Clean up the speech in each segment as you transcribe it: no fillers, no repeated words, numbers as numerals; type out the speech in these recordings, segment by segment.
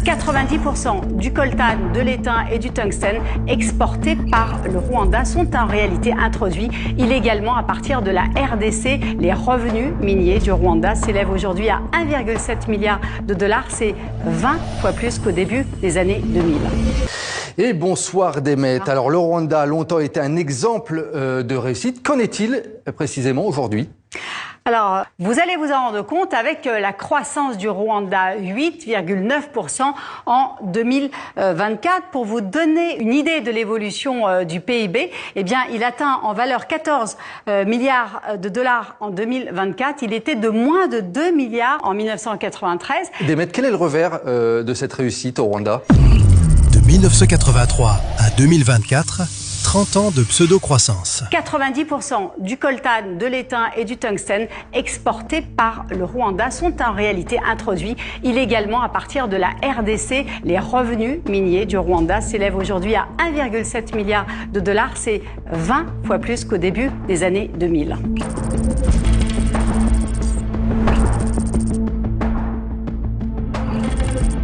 90% du coltan, de l'étain et du tungstène exportés par le Rwanda sont en réalité introduits illégalement à partir de la RDC. Les revenus miniers du Rwanda s'élèvent aujourd'hui à 1,7 milliard de dollars. C'est 20 fois plus qu'au début des années 2000. Et bonsoir Demet. Alors le Rwanda a longtemps été un exemple de réussite. Qu'en est-il précisément aujourd'hui ? Alors, vous allez vous en rendre compte avec la croissance du Rwanda, 8,9% en 2024. Pour vous donner une idée de l'évolution du PIB, eh bien, il atteint en valeur 14 milliards de dollars en 2024. Il était de moins de 2 milliards en 1993. Demet, quel est le revers de cette réussite au Rwanda ? De 1983 à 2024, 30 ans de pseudo-croissance. 90% du coltan, de l'étain et du tungstène exportés par le Rwanda sont en réalité introduits illégalement à partir de la RDC. Les revenus miniers du Rwanda s'élèvent aujourd'hui à 1,7 milliard de dollars. C'est 20 fois plus qu'au début des années 2000.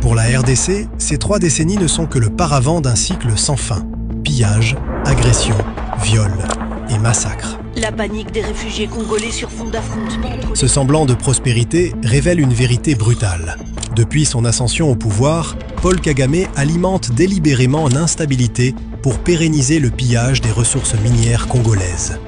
Pour la RDC, ces 3 décennies ne sont que le paravent d'un cycle sans fin. Pillage, agression, viol et massacre. La panique des réfugiés congolais sur fond d'affrontements entre... Ce semblant de prospérité révèle une vérité brutale. Depuis son ascension au pouvoir, Paul Kagame alimente délibérément l'instabilité pour pérenniser le pillage des ressources minières congolaises.